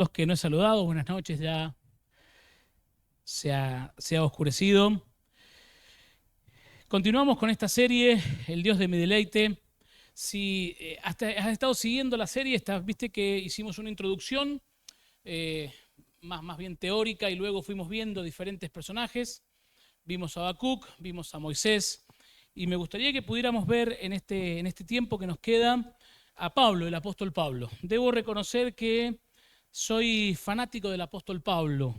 Los que no he saludado, buenas noches, ya se ha oscurecido. Continuamos con esta serie, El Dios de mi deleite. Si has estado siguiendo la serie, viste que hicimos una introducción eh, más bien teórica y luego fuimos viendo diferentes personajes. Vimos a Habacuc, vimos a Moisés y me gustaría que pudiéramos ver en este tiempo que nos queda a Pablo, el apóstol Pablo. Debo reconocer que soy fanático del apóstol Pablo,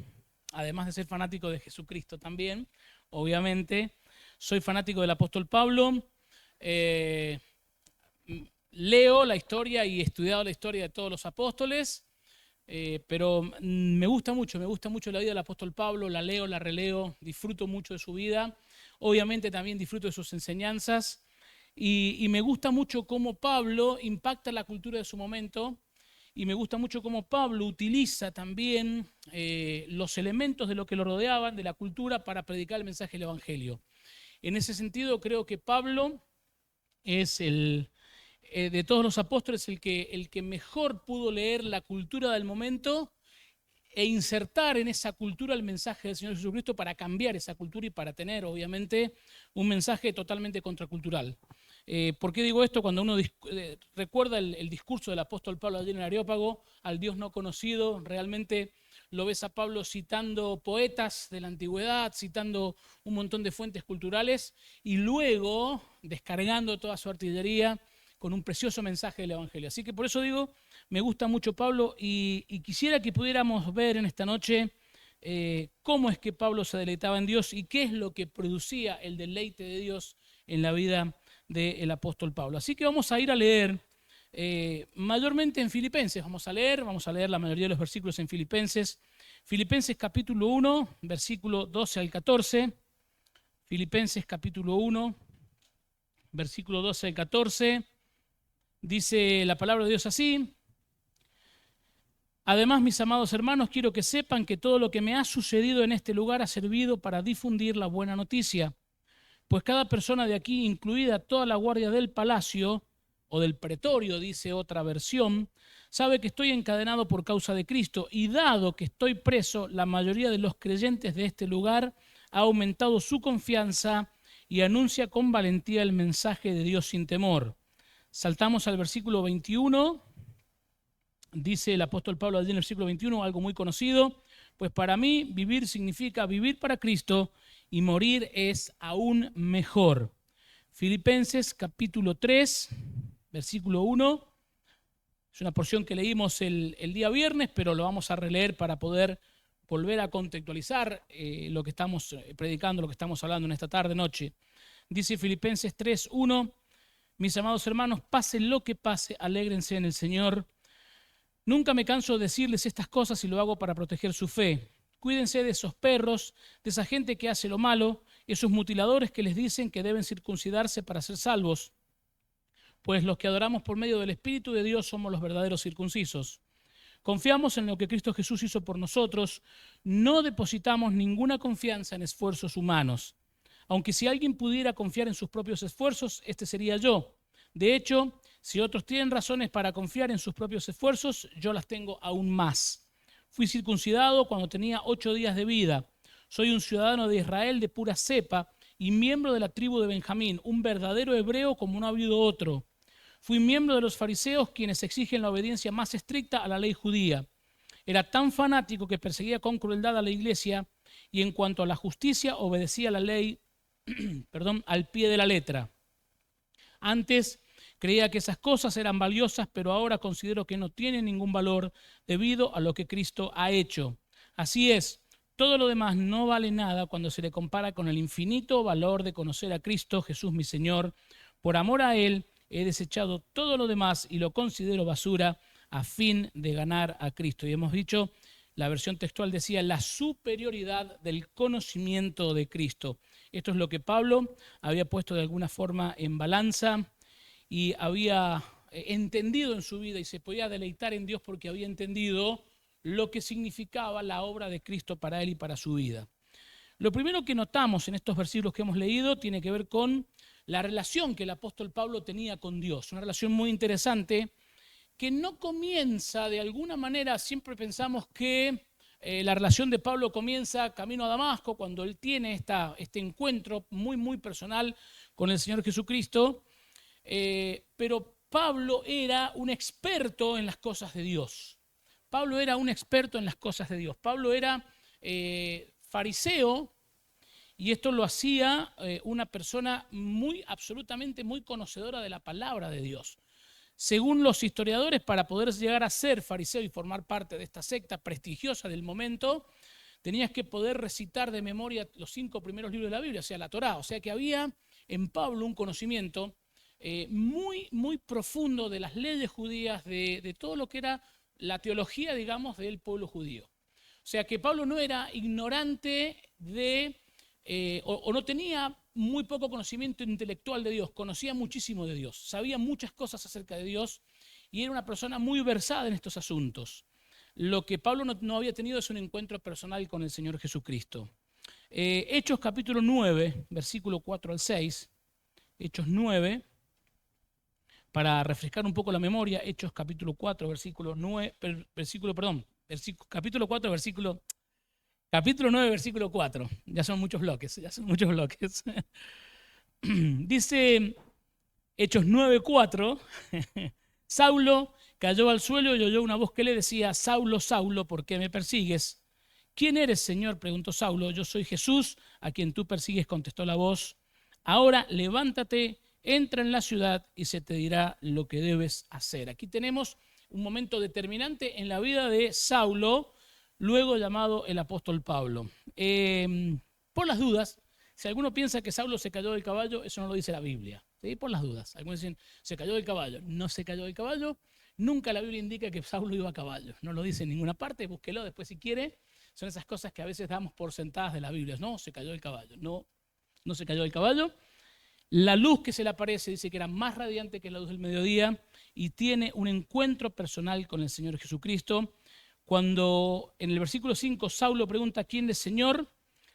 además de ser fanático de Jesucristo también, obviamente. Soy fanático del apóstol Pablo. Eh, Leo la historia y he estudiado la historia de todos los apóstoles, pero me gusta mucho la vida del apóstol Pablo, la leo, la releo, disfruto mucho de su vida. Obviamente también disfruto de sus enseñanzas y me gusta mucho cómo Pablo impacta la cultura de su momento. Y me gusta mucho cómo Pablo utiliza también los elementos de lo que lo rodeaban, de la cultura, para predicar el mensaje del Evangelio. En ese sentido, creo que Pablo es de todos los apóstoles el que mejor pudo leer la cultura del momento e insertar en esa cultura el mensaje del Señor Jesucristo para cambiar esa cultura y para tener, obviamente, un mensaje totalmente contracultural. ¿Por qué digo esto? Cuando uno recuerda el discurso del apóstol Pablo allí en el Areópago, al Dios no conocido, realmente lo ves a Pablo citando poetas de la antigüedad, citando un montón de fuentes culturales y luego descargando toda su artillería con un precioso mensaje del Evangelio. Así que por eso digo, me gusta mucho Pablo y quisiera que pudiéramos ver en esta noche cómo es que Pablo se deleitaba en Dios y qué es lo que producía el deleite de Dios en la vida del apóstol Pablo. Así que vamos a ir a leer mayormente en Filipenses. Vamos a leer la mayoría de los versículos en Filipenses. Filipenses capítulo 1, versículo 12 al 14. Filipenses capítulo 1, versículo 12 al 14. Dice la palabra de Dios así: además, mis amados hermanos, quiero que sepan que todo lo que me ha sucedido en este lugar ha servido para difundir la buena noticia. Pues cada persona de aquí, incluida toda la guardia del palacio, o del pretorio, dice otra versión, sabe que estoy encadenado por causa de Cristo, y dado que estoy preso, la mayoría de los creyentes de este lugar ha aumentado su confianza y anuncia con valentía el mensaje de Dios sin temor. Saltamos al versículo 21. Dice el apóstol Pablo allí en el versículo 21 algo muy conocido: pues para mí vivir significa vivir para Cristo y morir es aún mejor. Filipenses capítulo 3, versículo 1. Es una porción que leímos el día viernes, pero lo vamos a releer para poder volver a contextualizar lo que estamos predicando, lo que estamos hablando en esta tarde, noche. Dice Filipenses 3, 1. Mis amados hermanos, pase lo que pase, alégrense en el Señor. Nunca me canso de decirles estas cosas y lo hago para proteger su fe. Cuídense de esos perros, de esa gente que hace lo malo, esos mutiladores que les dicen que deben circuncidarse para ser salvos. Pues los que adoramos por medio del Espíritu de Dios somos los verdaderos circuncisos. Confiamos en lo que Cristo Jesús hizo por nosotros, no depositamos ninguna confianza en esfuerzos humanos. Aunque si alguien pudiera confiar en sus propios esfuerzos, este sería yo. De hecho, si otros tienen razones para confiar en sus propios esfuerzos, yo las tengo aún más. Fui circuncidado cuando tenía 8 días de vida. Soy un ciudadano de Israel de pura cepa y miembro de la tribu de Benjamín, un verdadero hebreo como no ha habido otro. Fui miembro de los fariseos, quienes exigen la obediencia más estricta a la ley judía. Era tan fanático que perseguía con crueldad a la iglesia y en cuanto a la justicia obedecía la ley al pie de la letra. Antes creía que esas cosas eran valiosas, pero ahora considero que no tienen ningún valor debido a lo que Cristo ha hecho. Así es, todo lo demás no vale nada cuando se le compara con el infinito valor de conocer a Cristo Jesús mi Señor. Por amor a Él he desechado todo lo demás y lo considero basura a fin de ganar a Cristo. Y hemos dicho, la versión textual decía, la superioridad del conocimiento de Cristo. Esto es lo que Pablo había puesto de alguna forma en balanza y había entendido en su vida y se podía deleitar en Dios porque había entendido lo que significaba la obra de Cristo para él y para su vida. Lo primero que notamos en estos versículos que hemos leído tiene que ver con la relación que el apóstol Pablo tenía con Dios, una relación muy interesante que no comienza de alguna manera, siempre pensamos que la relación de Pablo comienza camino a Damasco, cuando él tiene este encuentro muy, muy personal con el Señor Jesucristo, pero Pablo era un experto en las cosas de Dios. Pablo era un experto en las cosas de Dios. Pablo era fariseo, y esto lo hacía una persona absolutamente muy conocedora de la palabra de Dios. Según los historiadores, para poder llegar a ser fariseo y formar parte de esta secta prestigiosa del momento, tenías que poder recitar de memoria los 5 primeros libros de la Biblia, o sea, la Torá. O sea que había en Pablo un conocimiento muy, muy profundo de las leyes judías, de todo lo que era la teología, digamos, del pueblo judío. O sea que Pablo no era ignorante o no tenía muy poco conocimiento intelectual de Dios, conocía muchísimo de Dios, sabía muchas cosas acerca de Dios y era una persona muy versada en estos asuntos. Lo que Pablo no había tenido es un encuentro personal con el Señor Jesucristo. Hechos capítulo 9, versículo 4 al 6. Hechos 9, para refrescar un poco la memoria, Hechos capítulo 4, capítulo 9, versículo 4. Ya son muchos bloques. Dice Hechos 9, 4. Saulo cayó al suelo y oyó una voz que le decía: Saulo, Saulo, ¿por qué me persigues? ¿Quién eres, Señor?, preguntó Saulo. Yo soy Jesús, a quien tú persigues, contestó la voz. Ahora levántate, entra en la ciudad y se te dirá lo que debes hacer. Aquí tenemos un momento determinante en la vida de Saulo, luego llamado el apóstol Pablo. Por las dudas, si alguno piensa que Saulo se cayó del caballo, eso no lo dice la Biblia. ¿Sí? Por las dudas. Algunos dicen, se cayó del caballo. No se cayó del caballo. Nunca la Biblia indica que Saulo iba a caballo. No lo dice en ninguna parte. Búsquelo después si quiere. Son esas cosas que a veces damos por sentadas de la Biblia. No, se cayó del caballo. No, no se cayó del caballo. La luz que se le aparece dice que era más radiante que la luz del mediodía y tiene un encuentro personal con el Señor Jesucristo. Cuando en el versículo 5 Saulo pregunta quién es Señor,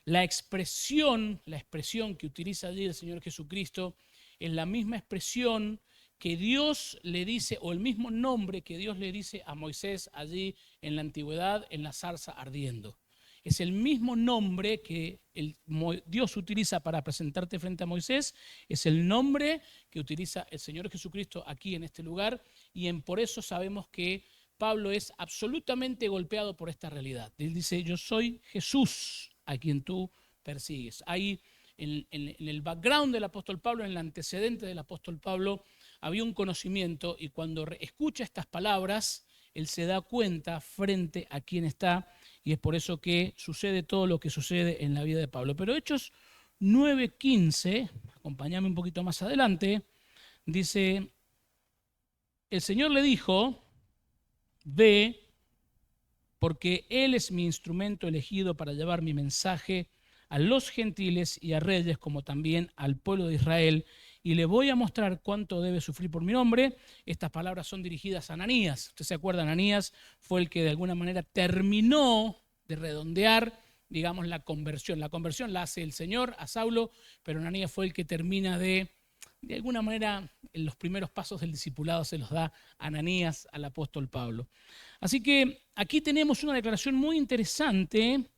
la expresión que utiliza allí el Señor Jesucristo es la misma expresión que Dios le dice, o el mismo nombre que Dios le dice a Moisés allí en la antigüedad, en la zarza ardiendo. Es el mismo nombre que Dios utiliza para presentarte frente a Moisés, es el nombre que utiliza el Señor Jesucristo aquí en este lugar, y por eso sabemos que Pablo es absolutamente golpeado por esta realidad. Él dice, yo soy Jesús a quien tú persigues. Ahí en el background del apóstol Pablo, en el antecedente del apóstol Pablo, había un conocimiento, y cuando escucha estas palabras, él se da cuenta frente a quién está, y es por eso que sucede todo lo que sucede en la vida de Pablo. Pero Hechos 9:15, acompáñame un poquito más adelante, dice, el Señor le dijo, ve, porque Él es mi instrumento elegido para llevar mi mensaje a los gentiles y a reyes, como también al pueblo de Israel, y le voy a mostrar cuánto debe sufrir por mi nombre. Estas palabras son dirigidas a Ananías. Usted se acuerda, Ananías fue el que de alguna manera terminó de redondear, digamos, la conversión. La conversión la hace el Señor a Saulo, pero Ananías fue el que termina de alguna manera, en los primeros pasos del discipulado se los da Ananías al apóstol Pablo. Así que aquí tenemos una declaración muy interesante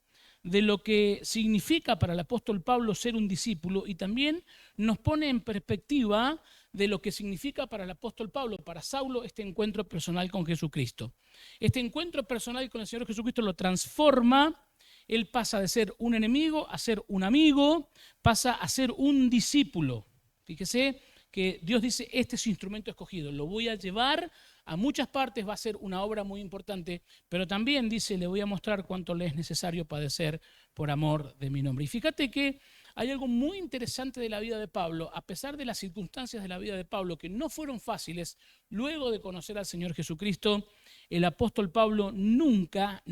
de lo que significa para el apóstol Pablo ser un discípulo, y también nos pone en perspectiva de lo que significa para el apóstol Pablo, para Saulo, este encuentro personal con Jesucristo. Este encuentro personal con el Señor Jesucristo lo transforma. Él pasa de ser un enemigo a ser un amigo, pasa a ser un discípulo. Fíjese que Dios dice, este es su instrumento escogido, lo voy a llevar a muchas partes, va a ser una obra muy importante, pero también dice, le voy a mostrar cuánto le es necesario padecer por amor de mi nombre. Y fíjate que hay algo muy interesante de la vida de Pablo, a pesar de las circunstancias de la vida de Pablo, que no fueron fáciles, luego de conocer al Señor Jesucristo, el apóstol Pablo nunca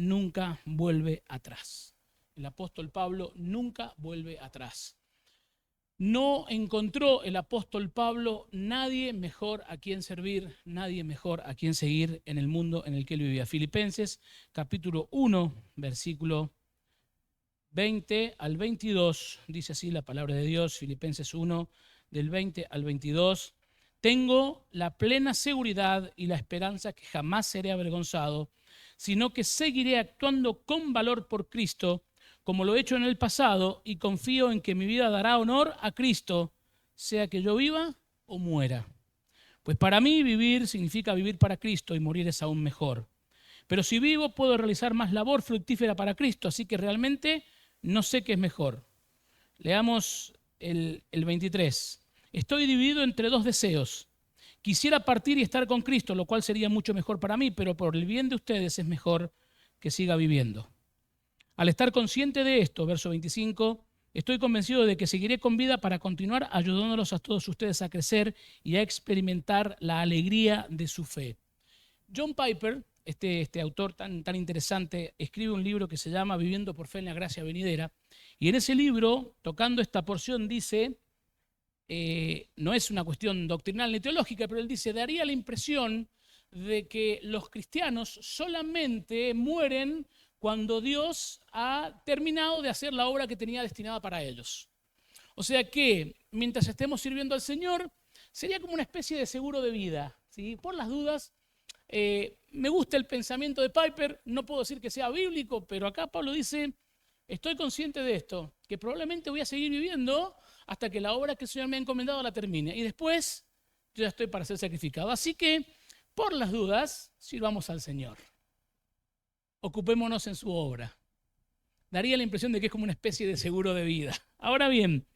vuelve atrás. El apóstol Pablo nunca vuelve atrás. No encontró el apóstol Pablo nadie mejor a quien servir, nadie mejor a quien seguir en el mundo en el que él vivía. Filipenses capítulo 1, versículo 20 al 22, dice así la palabra de Dios, Filipenses 1, del 20 al 22. tengo la plena seguridad y la esperanza que jamás seré avergonzado, sino que seguiré actuando con valor por Cristo, como lo he hecho en el pasado, y confío en que mi vida dará honor a Cristo, sea que yo viva o muera. Pues para mí vivir significa vivir para Cristo y morir es aún mejor. Pero si vivo puedo realizar más labor fructífera para Cristo, así que realmente no sé qué es mejor. Leamos el 23. Estoy dividido entre dos deseos. Quisiera partir y estar con Cristo, lo cual sería mucho mejor para mí, pero por el bien de ustedes es mejor que siga viviendo. Al estar consciente de esto, verso 25, estoy convencido de que seguiré con vida para continuar ayudándolos a todos ustedes a crecer y a experimentar la alegría de su fe. John Piper, este autor tan interesante, escribe un libro que se llama Viviendo por fe en la gracia venidera, y en ese libro, tocando esta porción, dice, no es una cuestión doctrinal ni teológica, pero él dice, daría la impresión de que los cristianos solamente mueren cuando Dios ha terminado de hacer la obra que tenía destinada para ellos. O sea que mientras estemos sirviendo al Señor, sería como una especie de seguro de vida, ¿sí? Por las dudas, me gusta el pensamiento de Piper, no puedo decir que sea bíblico, pero acá Pablo dice, estoy consciente de esto, que probablemente voy a seguir viviendo hasta que la obra que el Señor me ha encomendado la termine. Y después yo ya estoy para ser sacrificado. Así que, por las dudas, sirvamos al Señor. Ocupémonos en su obra. Daría la impresión de que es como una especie de seguro de vida. Ahora bien,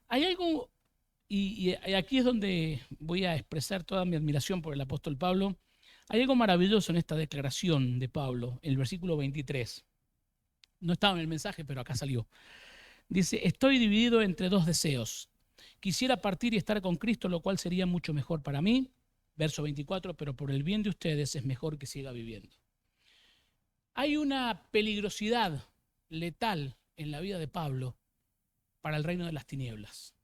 hay algo, y aquí es donde voy a expresar toda mi admiración por el apóstol Pablo. Hay algo maravilloso en esta declaración de Pablo, el versículo 23. No estaba en el mensaje, pero acá salió. Dice, estoy dividido entre dos deseos. Quisiera partir y estar con Cristo, lo cual sería mucho mejor para mí. Verso 24, pero por el bien de ustedes es mejor que siga viviendo. Hay una peligrosidad letal en la vida de Pablo para el reino de las tinieblas.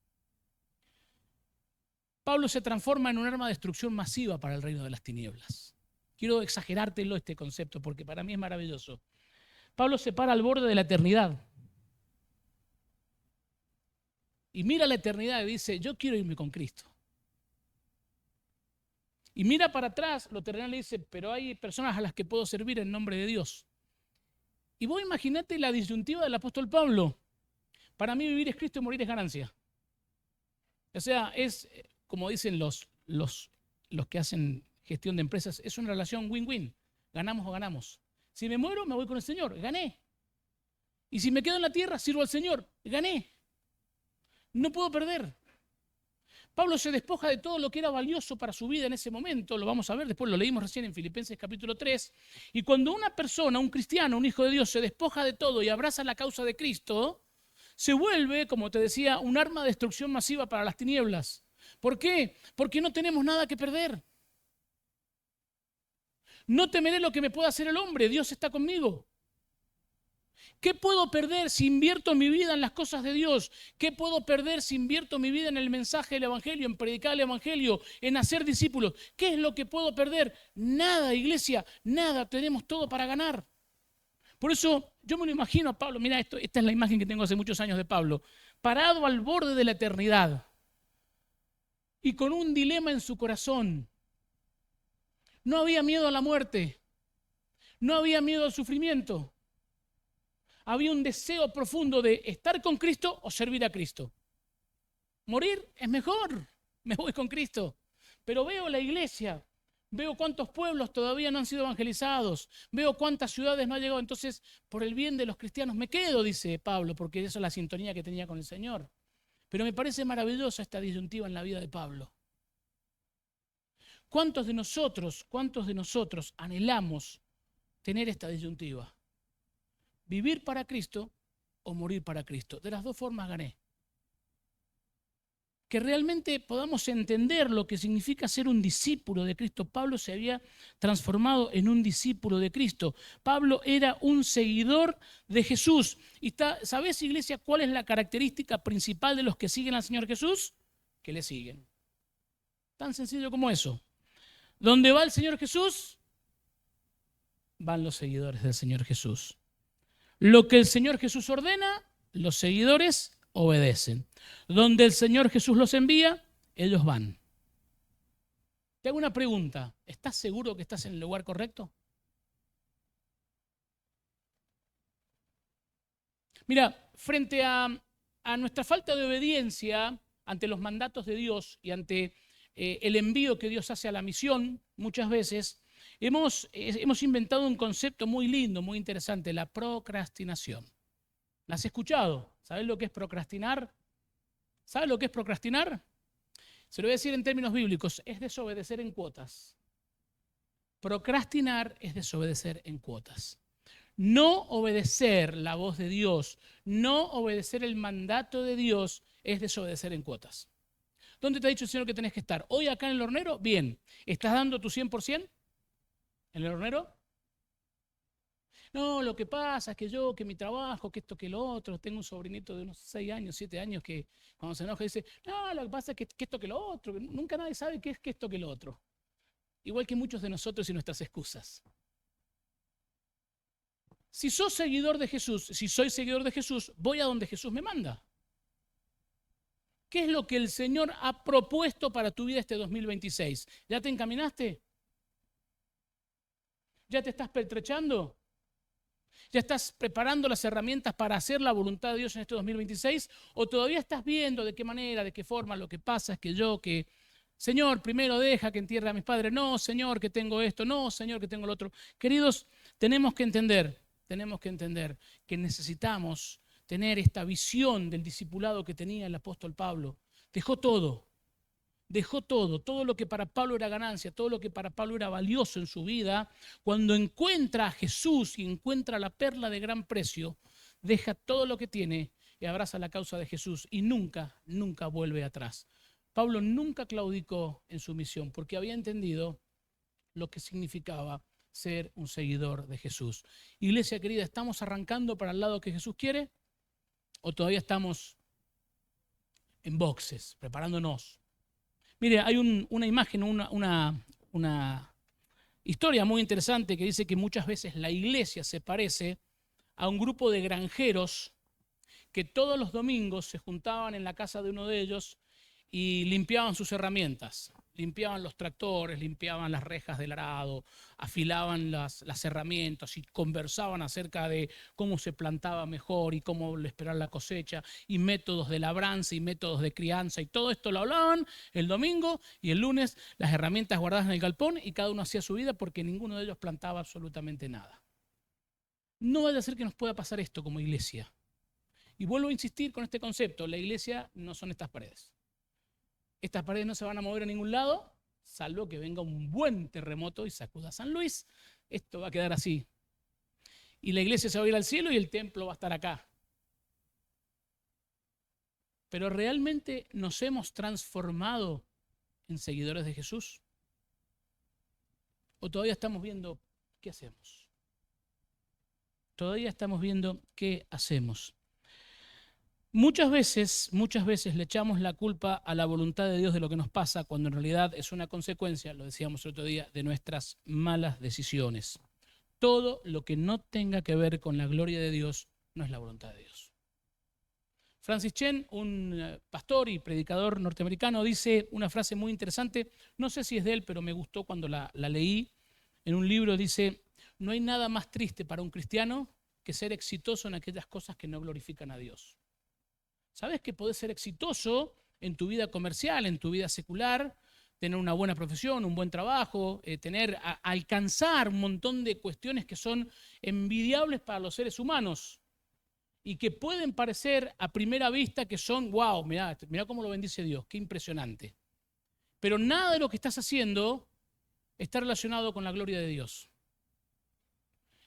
Pablo se transforma en un arma de destrucción masiva para el reino de las tinieblas. Quiero exagerártelo este concepto porque para mí es maravilloso. Pablo se para al borde de la eternidad y mira la eternidad y dice, yo quiero irme con Cristo. Y mira para atrás, lo terrenal le dice, pero hay personas a las que puedo servir en nombre de Dios. Y vos imaginate la disyuntiva del apóstol Pablo. Para mí vivir es Cristo y morir es ganancia. O sea, es, como dicen los que hacen gestión de empresas, es una relación win-win. Ganamos o ganamos. Si me muero, me voy con el Señor. Gané. Y si me quedo en la tierra, sirvo al Señor. Gané. No puedo perder. Pablo se despoja de todo lo que era valioso para su vida en ese momento, lo vamos a ver, después lo leímos recién en Filipenses capítulo 3, y cuando una persona, un cristiano, un hijo de Dios, se despoja de todo y abraza la causa de Cristo, se vuelve, como te decía, un arma de destrucción masiva para las tinieblas. ¿Por qué? Porque no tenemos nada que perder. No temeré lo que me pueda hacer el hombre, Dios está conmigo. ¿Qué puedo perder si invierto mi vida en las cosas de Dios? ¿Qué puedo perder si invierto mi vida en el mensaje del Evangelio, en predicar el Evangelio, en hacer discípulos? ¿Qué es lo que puedo perder? Nada, iglesia, nada, tenemos todo para ganar. Por eso yo me lo imagino a Pablo, mira, esta es la imagen que tengo hace muchos años de Pablo, parado al borde de la eternidad y con un dilema en su corazón. No había miedo a la muerte, no había miedo al sufrimiento. Había un deseo profundo de estar con Cristo o servir a Cristo. Morir es mejor, me voy con Cristo. Pero veo la iglesia, veo cuántos pueblos todavía no han sido evangelizados, veo cuántas ciudades no han llegado. Entonces, por el bien de los cristianos me quedo, dice Pablo, porque esa es la sintonía que tenía con el Señor. Pero me parece maravillosa esta disyuntiva en la vida de Pablo. ¿Cuántos de nosotros anhelamos tener esta disyuntiva? ¿Vivir para Cristo o morir para Cristo? De las dos formas gané. Que realmente podamos entender lo que significa ser un discípulo de Cristo. Pablo se había transformado en un discípulo de Cristo. Pablo era un seguidor de Jesús. Y ¿sabés, iglesia, cuál es la característica principal de los que siguen al Señor Jesús? Que le siguen. Tan sencillo como eso. ¿Dónde va el Señor Jesús? Van los seguidores del Señor Jesús. Lo que el Señor Jesús ordena, los seguidores obedecen. Donde el Señor Jesús los envía, ellos van. Te hago una pregunta. ¿Estás seguro que estás en el lugar correcto? Mira, frente a nuestra falta de obediencia ante los mandatos de Dios y ante el envío que Dios hace a la misión, muchas veces hemos inventado un concepto muy lindo, muy interesante, la procrastinación. ¿La has escuchado? ¿Sabes lo que es procrastinar? ¿Sabes lo que es procrastinar? Se lo voy a decir en términos bíblicos, es desobedecer en cuotas. Procrastinar es desobedecer en cuotas. No obedecer la voz de Dios, no obedecer el mandato de Dios es desobedecer en cuotas. ¿Dónde te ha dicho el Señor que tenés que estar? ¿Hoy acá en el hornero? Bien. ¿Estás dando tu 100% en el hornero? No, lo que pasa es que mi trabajo, que esto, que lo otro. Tengo un sobrinito de unos 6 años, 7 años que cuando se enoja dice, no, lo que pasa es que esto, que lo otro. Nunca nadie sabe qué es que esto, que lo otro. Igual que muchos de nosotros y nuestras excusas. Si sos seguidor de Jesús, si soy seguidor de Jesús, voy a donde Jesús me manda. ¿Qué es lo que el Señor ha propuesto para tu vida este 2026? ¿Ya te encaminaste? ¿Ya te estás pertrechando? ¿Ya estás preparando las herramientas para hacer la voluntad de Dios en este 2026? ¿O todavía estás viendo de qué manera, de qué forma? Lo que pasa es que Señor, primero deja que entierre a mis padres. No, Señor, que tengo esto. No, Señor, que tengo lo otro. Queridos, tenemos que entender que necesitamos tener esta visión del discipulado que tenía el apóstol Pablo. Dejó todo lo que para Pablo era ganancia, todo lo que para Pablo era valioso en su vida. Cuando encuentra a Jesús y encuentra la perla de gran precio, deja todo lo que tiene y abraza la causa de Jesús y nunca vuelve atrás. Pablo nunca claudicó en su misión porque había entendido lo que significaba ser un seguidor de Jesús. Iglesia querida, ¿estamos arrancando para el lado que Jesús quiere? ¿O todavía estamos en boxes, preparándonos? Mire, hay una imagen, una historia muy interesante que dice que muchas veces la iglesia se parece a un grupo de granjeros que todos los domingos se juntaban en la casa de uno de ellos y limpiaban sus herramientas. Limpiaban los tractores, limpiaban las rejas del arado, afilaban las herramientas y conversaban acerca de cómo se plantaba mejor y cómo esperar la cosecha y métodos de labranza y métodos de crianza y todo esto lo hablaban el domingo y el lunes las herramientas guardadas en el galpón y cada uno hacía su vida porque ninguno de ellos plantaba absolutamente nada. No vaya a ser que nos pueda pasar esto como iglesia. Y vuelvo a insistir con este concepto, la iglesia no son estas paredes. Estas paredes no se van a mover a ningún lado, salvo que venga un buen terremoto y sacuda San Luis. Esto va a quedar así. Y la iglesia se va a ir al cielo y el templo va a estar acá. Pero ¿realmente nos hemos transformado en seguidores de Jesús? ¿O todavía estamos viendo qué hacemos? Todavía estamos viendo qué hacemos. Muchas veces le echamos la culpa a la voluntad de Dios de lo que nos pasa, cuando en realidad es una consecuencia, lo decíamos el otro día, de nuestras malas decisiones. Todo lo que no tenga que ver con la gloria de Dios no es la voluntad de Dios. Francis Chan, un pastor y predicador norteamericano, dice una frase muy interesante, no sé si es de él, pero me gustó cuando la leí en un libro, dice, no hay nada más triste para un cristiano que ser exitoso en aquellas cosas que no glorifican a Dios. ¿Sabes que podés ser exitoso en tu vida comercial, en tu vida secular, tener una buena profesión, un buen trabajo, alcanzar un montón de cuestiones que son envidiables para los seres humanos y que pueden parecer a primera vista que son, wow, mirá cómo lo bendice Dios, qué impresionante. Pero nada de lo que estás haciendo está relacionado con la gloria de Dios.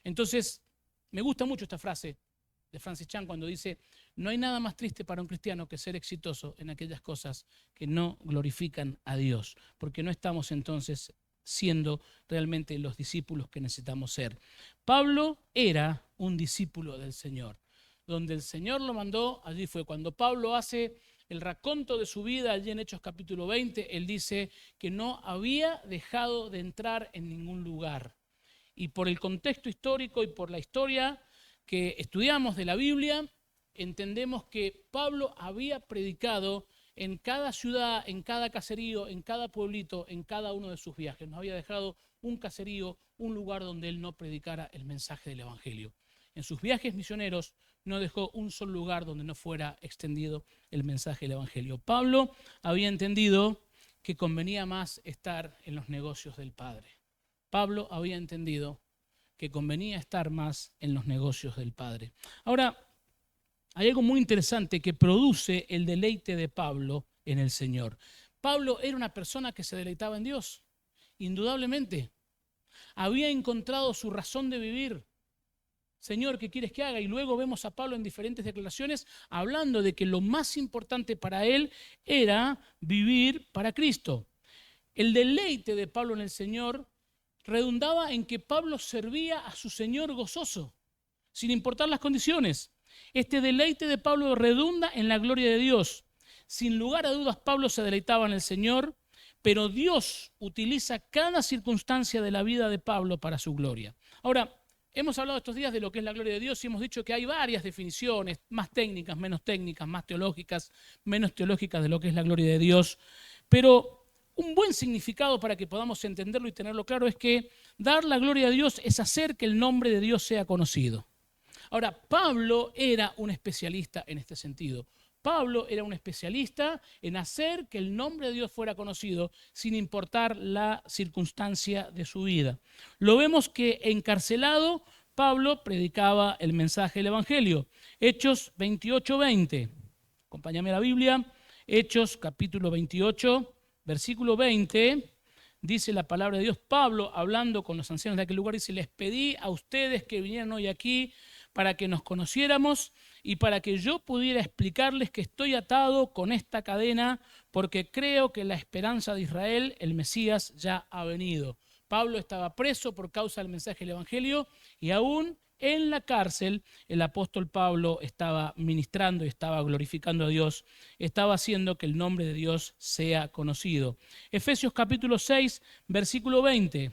Entonces, me gusta mucho esta frase de Francis Chan cuando dice, no hay nada más triste para un cristiano que ser exitoso en aquellas cosas que no glorifican a Dios, porque no estamos entonces siendo realmente los discípulos que necesitamos ser. Pablo era un discípulo del Señor. Donde el Señor lo mandó, allí fue. Cuando Pablo hace el raconto de su vida, allí en Hechos capítulo 20, él dice que no había dejado de entrar en ningún lugar. Y por el contexto histórico y por la historia que estudiamos de la Biblia, entendemos que Pablo había predicado en cada ciudad, en cada caserío, en cada pueblito, en cada uno de sus viajes. No había dejado un caserío, un lugar donde él no predicara el mensaje del Evangelio. En sus viajes misioneros no dejó un solo lugar donde no fuera extendido el mensaje del Evangelio. Pablo había entendido que convenía más estar en los negocios del Padre. Pablo había entendido que convenía estar más en los negocios del Padre. Ahora, hay algo muy interesante que produce el deleite de Pablo en el Señor. Pablo era una persona que se deleitaba en Dios, indudablemente. Había encontrado su razón de vivir. Señor, ¿qué quieres que haga? Y luego vemos a Pablo en diferentes declaraciones hablando de que lo más importante para él era vivir para Cristo. El deleite de Pablo en el Señor redundaba en que Pablo servía a su Señor gozoso, sin importar las condiciones. Este deleite de Pablo redunda en la gloria de Dios. Sin lugar a dudas, Pablo se deleitaba en el Señor, pero Dios utiliza cada circunstancia de la vida de Pablo para su gloria. Ahora, hemos hablado estos días de lo que es la gloria de Dios y hemos dicho que hay varias definiciones, más técnicas, menos técnicas, más teológicas, menos teológicas de lo que es la gloria de Dios. Pero un buen significado para que podamos entenderlo y tenerlo claro es que dar la gloria a Dios es hacer que el nombre de Dios sea conocido. Ahora, Pablo era un especialista en este sentido. Pablo era un especialista en hacer que el nombre de Dios fuera conocido sin importar la circunstancia de su vida. Lo vemos que encarcelado, Pablo predicaba el mensaje del Evangelio. Hechos 28:20. Acompáñame a la Biblia. Hechos capítulo 28, versículo 20. Dice la palabra de Dios, Pablo hablando con los ancianos de aquel lugar, dice, les pedí a ustedes que vinieran hoy aquí para que nos conociéramos y para que yo pudiera explicarles que estoy atado con esta cadena porque creo que la esperanza de Israel, el Mesías, ya ha venido. Pablo estaba preso por causa del mensaje del Evangelio y aún en la cárcel el apóstol Pablo estaba ministrando y estaba glorificando a Dios, estaba haciendo que el nombre de Dios sea conocido. Efesios capítulo 6, versículo 20.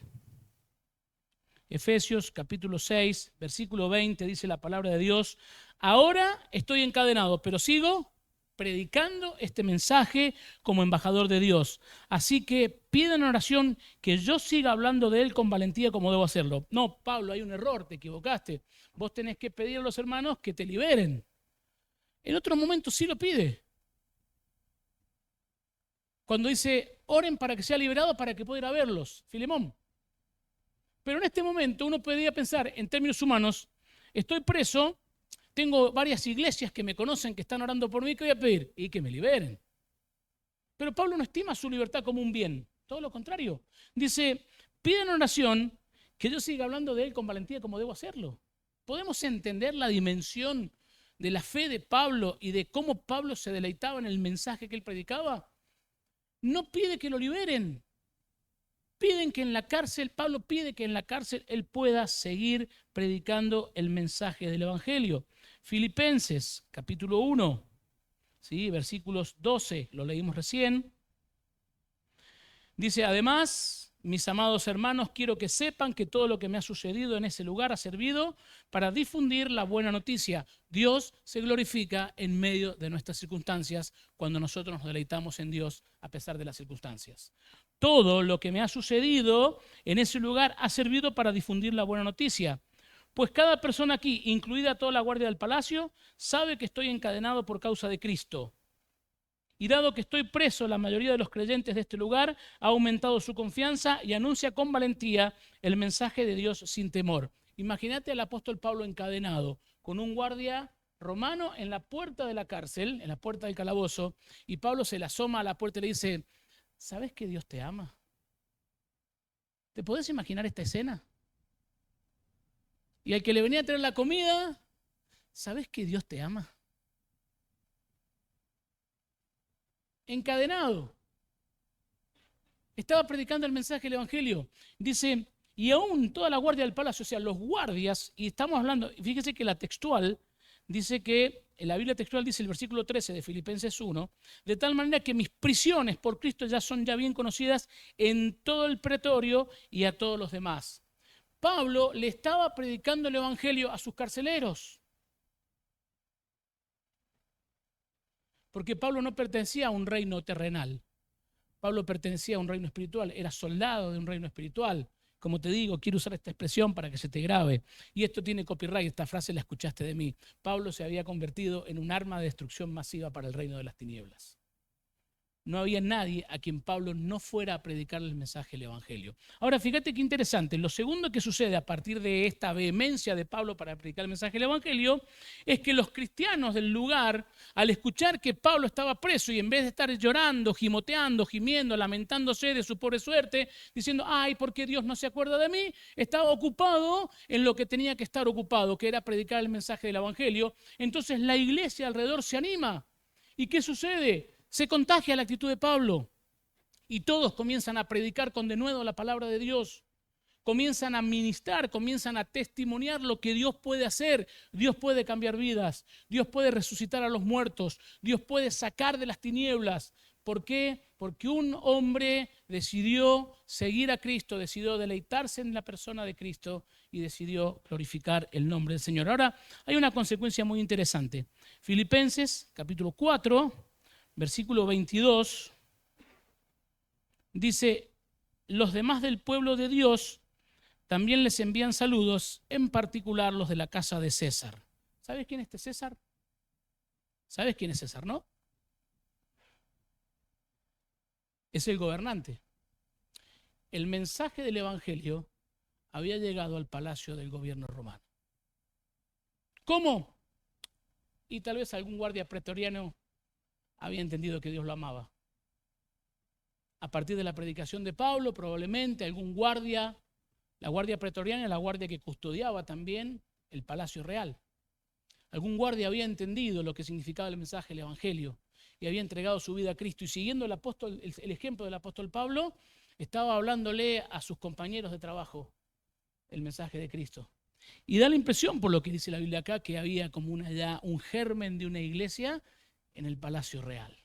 Efesios capítulo 6, versículo 20, dice la palabra de Dios, ahora estoy encadenado, pero sigo predicando este mensaje como embajador de Dios. Así que pidan en oración que yo siga hablando de él con valentía como debo hacerlo. No, Pablo, hay un error, te equivocaste. Vos tenés que pedir a los hermanos que te liberen. En otro momento sí lo pide. Cuando dice, oren para que sea liberado, para que pueda ir a verlos. Filemón. Pero en este momento uno podría pensar en términos humanos, estoy preso, tengo varias iglesias que me conocen, que están orando por mí, ¿qué voy a pedir? Y que me liberen. Pero Pablo no estima su libertad como un bien, todo lo contrario. Dice, piden oración que yo siga hablando de él con valentía como debo hacerlo. ¿Podemos entender la dimensión de la fe de Pablo y de cómo Pablo se deleitaba en el mensaje que él predicaba? No pide que lo liberen. Piden que en la cárcel, Pablo pide que en la cárcel él pueda seguir predicando el mensaje del Evangelio. Filipenses, capítulo 1, ¿sí? Versículos 12, lo leímos recién. Dice, además, mis amados hermanos, quiero que sepan que todo lo que me ha sucedido en ese lugar ha servido para difundir la buena noticia. Dios se glorifica en medio de nuestras circunstancias cuando nosotros nos deleitamos en Dios a pesar de las circunstancias. Todo lo que me ha sucedido en ese lugar ha servido para difundir la buena noticia. Pues cada persona aquí, incluida toda la guardia del palacio, sabe que estoy encadenado por causa de Cristo. Y dado que estoy preso, la mayoría de los creyentes de este lugar ha aumentado su confianza y anuncia con valentía el mensaje de Dios sin temor. Imagínate al apóstol Pablo encadenado con un guardia romano en la puerta de la cárcel, en la puerta del calabozo, y Pablo se le asoma a la puerta y le dice, ¿sabes que Dios te ama? ¿Te podés imaginar esta escena? Y al que le venía a traer la comida, ¿sabes que Dios te ama? Encadenado. Estaba predicando el mensaje del Evangelio. Dice, y aún toda la guardia del palacio, o sea, los guardias, y estamos hablando, fíjese que la textual, dice que, en la Biblia textual dice el versículo 13 de Filipenses 1, de tal manera que mis prisiones por Cristo ya son ya bien conocidas en todo el pretorio y a todos los demás. Pablo le estaba predicando el Evangelio a sus carceleros. Porque Pablo no pertenecía a un reino terrenal. Pablo pertenecía a un reino espiritual, era soldado de un reino espiritual. Como te digo, quiero usar esta expresión para que se te grabe. Y esto tiene copyright, esta frase la escuchaste de mí. Pablo se había convertido en un arma de destrucción masiva para el reino de las tinieblas. No había nadie a quien Pablo no fuera a predicar el mensaje del Evangelio. Ahora, fíjate qué interesante. Lo segundo que sucede a partir de esta vehemencia de Pablo para predicar el mensaje del Evangelio es que los cristianos del lugar, al escuchar que Pablo estaba preso y en vez de estar llorando, gimoteando, gimiendo, lamentándose de su pobre suerte, diciendo, ay, ¿por qué Dios no se acuerda de mí? Estaba ocupado en lo que tenía que estar ocupado, que era predicar el mensaje del Evangelio. Entonces la iglesia alrededor se anima. ¿Y qué sucede? Se contagia la actitud de Pablo y todos comienzan a predicar con denuedo la palabra de Dios. Comienzan a ministrar, comienzan a testimoniar lo que Dios puede hacer. Dios puede cambiar vidas, Dios puede resucitar a los muertos, Dios puede sacar de las tinieblas. ¿Por qué? Porque un hombre decidió seguir a Cristo, decidió deleitarse en la persona de Cristo y decidió glorificar el nombre del Señor. Ahora, hay una consecuencia muy interesante. Filipenses, capítulo 4, versículo 22, dice, los demás del pueblo de Dios también les envían saludos, en particular los de la casa de César. ¿Sabes quién es este César? ¿Sabes quién es César, no? Es el gobernante. El mensaje del Evangelio había llegado al palacio del gobierno romano. ¿Cómo? Y tal vez algún guardia pretoriano había entendido que Dios lo amaba. A partir de la predicación de Pablo, probablemente algún guardia, la guardia pretoriana, la guardia que custodiaba también el palacio real. Algún guardia había entendido lo que significaba el mensaje del Evangelio y había entregado su vida a Cristo. Y siguiendo el ejemplo del apóstol Pablo, estaba hablándole a sus compañeros de trabajo el mensaje de Cristo. Y da la impresión, por lo que dice la Biblia acá, que había como un germen de una iglesia en el palacio real.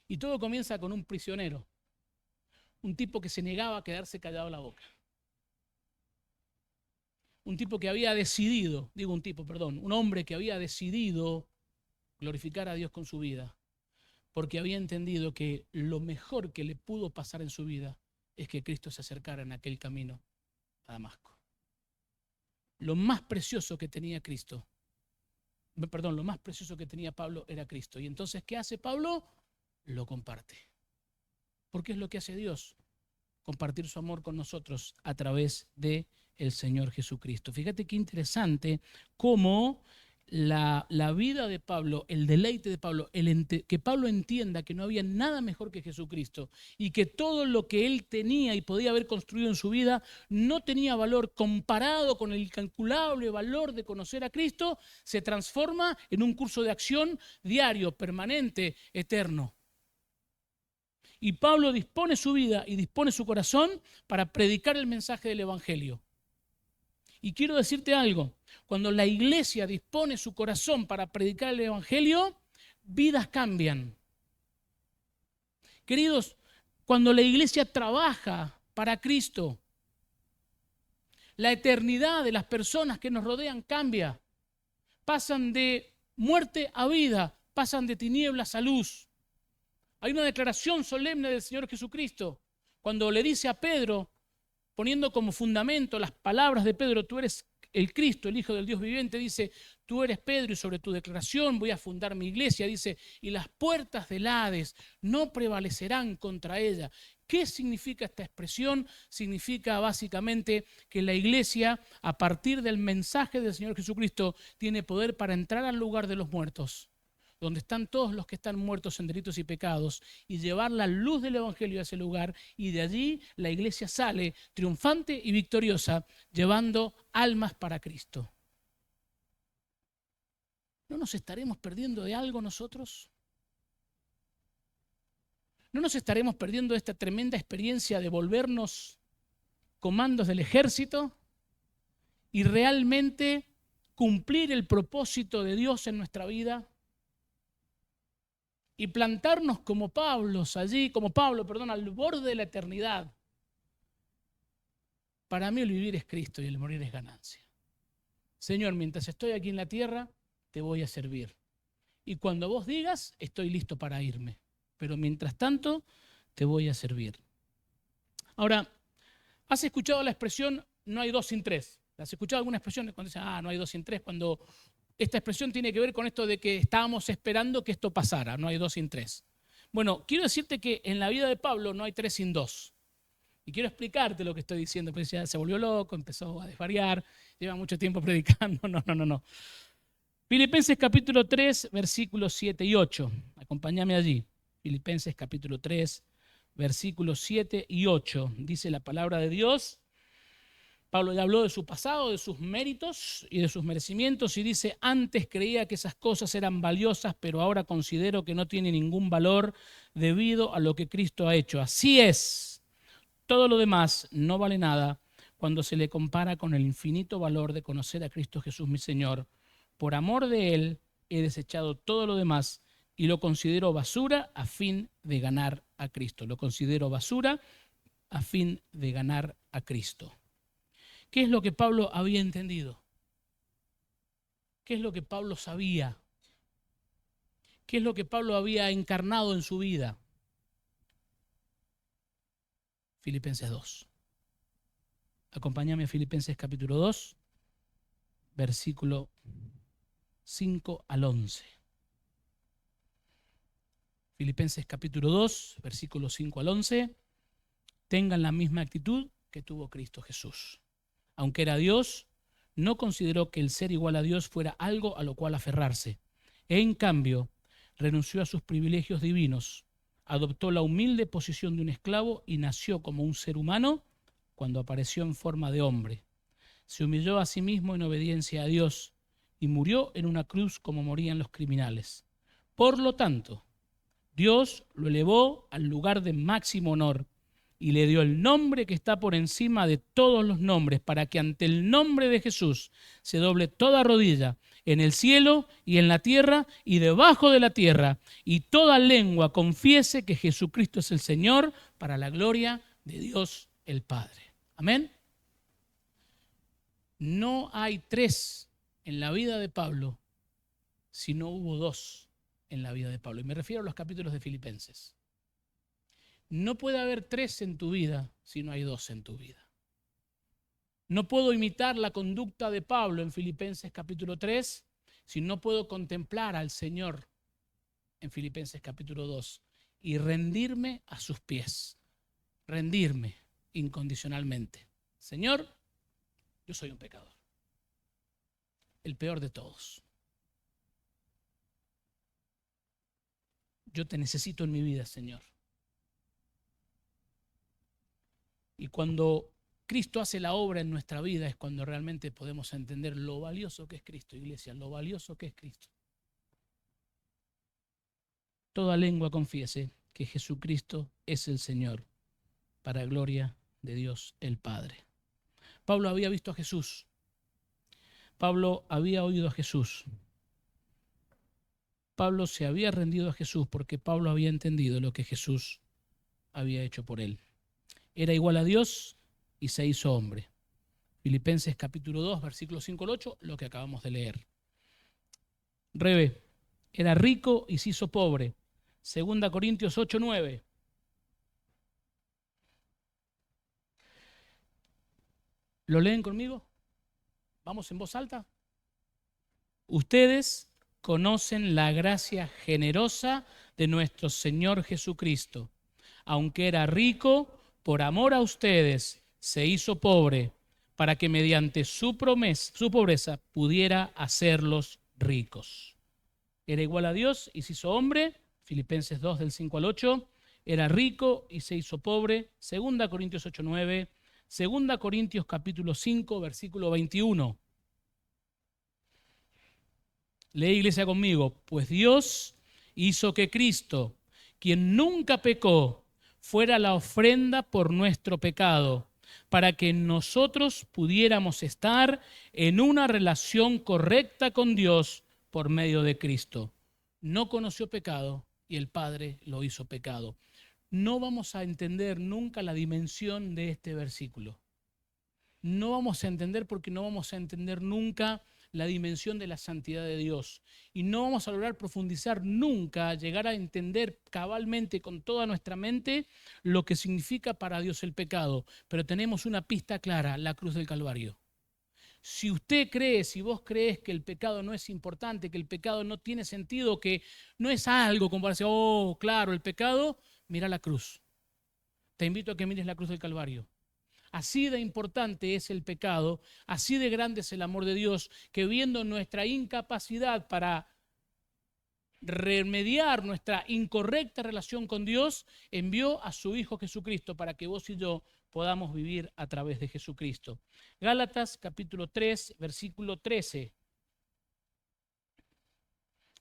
Y todo comienza con un prisionero, un tipo que se negaba a quedarse callado la boca. Un tipo que había decidido, un hombre que había decidido glorificar a Dios con su vida, porque había entendido que lo mejor que le pudo pasar en su vida es que Cristo se acercara en aquel camino a Damasco. Lo más precioso que tenía lo más precioso que tenía Pablo era Cristo. Y entonces, ¿qué hace Pablo? Lo comparte. Porque es lo que hace Dios, compartir su amor con nosotros a través de el Señor Jesucristo. Fíjate qué interesante cómo la vida de Pablo, el deleite de Pablo, que Pablo entienda que no había nada mejor que Jesucristo y que todo lo que él tenía y podía haber construido en su vida no tenía valor comparado con el incalculable valor de conocer a Cristo, se transforma en un curso de acción diario, permanente, eterno. Y Pablo dispone su vida y dispone su corazón para predicar el mensaje del Evangelio. Y quiero decirte algo, cuando la iglesia dispone su corazón para predicar el Evangelio, vidas cambian. Queridos, cuando la iglesia trabaja para Cristo, la eternidad de las personas que nos rodean cambia. Pasan de muerte a vida, pasan de tinieblas a luz. Hay una declaración solemne del Señor Jesucristo cuando le dice a Pedro, poniendo como fundamento las palabras de Pedro, tú eres el Cristo, el Hijo del Dios viviente, dice, tú eres Pedro y sobre tu declaración voy a fundar mi iglesia, dice, y las puertas del Hades no prevalecerán contra ella. ¿Qué significa esta expresión? Significa básicamente que la iglesia, a partir del mensaje del Señor Jesucristo, tiene poder para entrar al lugar de los muertos, donde están todos los que están muertos en delitos y pecados, y llevar la luz del Evangelio a ese lugar, y de allí la iglesia sale triunfante y victoriosa, llevando almas para Cristo. ¿No nos estaremos perdiendo de algo nosotros? ¿No nos estaremos perdiendo de esta tremenda experiencia de volvernos comandos del ejército y realmente cumplir el propósito de Dios en nuestra vida? Y plantarnos como Pablo, al borde de la eternidad. Para mí el vivir es Cristo y el morir es ganancia. Señor, mientras estoy aquí en la tierra, te voy a servir. Y cuando vos digas, estoy listo para irme. Pero mientras tanto, te voy a servir. Ahora, ¿has escuchado la expresión no hay dos sin tres? ¿Has escuchado alguna expresión cuando dicen, no hay dos sin tres? Cuando esta expresión tiene que ver con esto de que estábamos esperando que esto pasara, no hay dos sin tres. Bueno, quiero decirte que en la vida de Pablo no hay tres sin dos. Y quiero explicarte lo que estoy diciendo, porque ya se volvió loco, empezó a desvariar, lleva mucho tiempo predicando. No. Filipenses capítulo 3, versículos 7 y 8. Acompáñame allí. Filipenses capítulo 3, versículos 7 y 8. Dice la palabra de Dios. Pablo ya habló de su pasado, de sus méritos y de sus merecimientos y dice, antes creía que esas cosas eran valiosas, pero ahora considero que no tienen ningún valor debido a lo que Cristo ha hecho. Así es, todo lo demás no vale nada cuando se le compara con el infinito valor de conocer a Cristo Jesús mi Señor. Por amor de Él he desechado todo lo demás y lo considero basura a fin de ganar a Cristo. Lo considero basura a fin de ganar a Cristo. ¿Qué es lo que Pablo había entendido? ¿Qué es lo que Pablo sabía? ¿Qué es lo que Pablo había encarnado en su vida? Filipenses 2. Acompáñame a Filipenses capítulo 2, versículo 5 al 11. Filipenses capítulo 2, versículo 5 al 11. Tengan la misma actitud que tuvo Cristo Jesús. Aunque era Dios, no consideró que el ser igual a Dios fuera algo a lo cual aferrarse. En cambio, renunció a sus privilegios divinos, adoptó la humilde posición de un esclavo y nació como un ser humano cuando apareció en forma de hombre. Se humilló a sí mismo en obediencia a Dios y murió en una cruz como morían los criminales. Por lo tanto, Dios lo elevó al lugar de máximo honor y le dio el nombre que está por encima de todos los nombres, para que ante el nombre de Jesús se doble toda rodilla en el cielo y en la tierra y debajo de la tierra, y toda lengua confiese que Jesucristo es el Señor, para la gloria de Dios el Padre. Amén. No hay tres en la vida de Pablo si no hubo dos en la vida de Pablo. Y me refiero a los capítulos de Filipenses. No puede haber tres en tu vida si no hay dos en tu vida. No puedo imitar la conducta de Pablo en Filipenses capítulo 3 si no puedo contemplar al Señor en Filipenses capítulo 2 y rendirme a sus pies. Rendirme incondicionalmente. Señor, yo soy un pecador. El peor de todos. Yo te necesito en mi vida, Señor. Y cuando Cristo hace la obra en nuestra vida es cuando realmente podemos entender lo valioso que es Cristo, iglesia, lo valioso que es Cristo. Toda lengua confiese que Jesucristo es el Señor, para gloria de Dios el Padre. Pablo había visto a Jesús. Pablo había oído a Jesús. Pablo se había rendido a Jesús porque Pablo había entendido lo que Jesús había hecho por él. Era igual a Dios y se hizo hombre. Filipenses capítulo 2, versículos 5 al 8, lo que acabamos de leer. Rebe, era rico y se hizo pobre. 2 Corintios 8, 9. ¿Lo leen conmigo? ¿Vamos en voz alta? Ustedes conocen la gracia generosa de nuestro Señor Jesucristo. Aunque era rico, por amor a ustedes se hizo pobre, para que mediante su pobreza pudiera hacerlos ricos. Era igual a Dios y se hizo hombre, Filipenses 2 del 5 al 8, era rico y se hizo pobre, 2 Corintios 8, 9, 2 Corintios capítulo 5, versículo 21. Lee, iglesia, conmigo. Pues Dios hizo que Cristo, quien nunca pecó, fuera la ofrenda por nuestro pecado, para que nosotros pudiéramos estar en una relación correcta con Dios por medio de Cristo. No conoció pecado y el Padre lo hizo pecado. No vamos a entender nunca la dimensión de este versículo. No vamos a entender porque no vamos a entender nunca la dimensión de la santidad de Dios. Y no vamos a lograr profundizar nunca, llegar a entender cabalmente con toda nuestra mente lo que significa para Dios el pecado. Pero tenemos una pista clara, la cruz del Calvario. Si usted cree, si vos crees que el pecado no es importante, que el pecado no tiene sentido, que no es algo como para decir, oh, claro, el pecado, mira la cruz. Te invito a que mires la cruz del Calvario. Así de importante es el pecado, así de grande es el amor de Dios, que viendo nuestra incapacidad para remediar nuestra incorrecta relación con Dios, envió a su Hijo Jesucristo para que vos y yo podamos vivir a través de Jesucristo. Gálatas capítulo 3, versículo 13.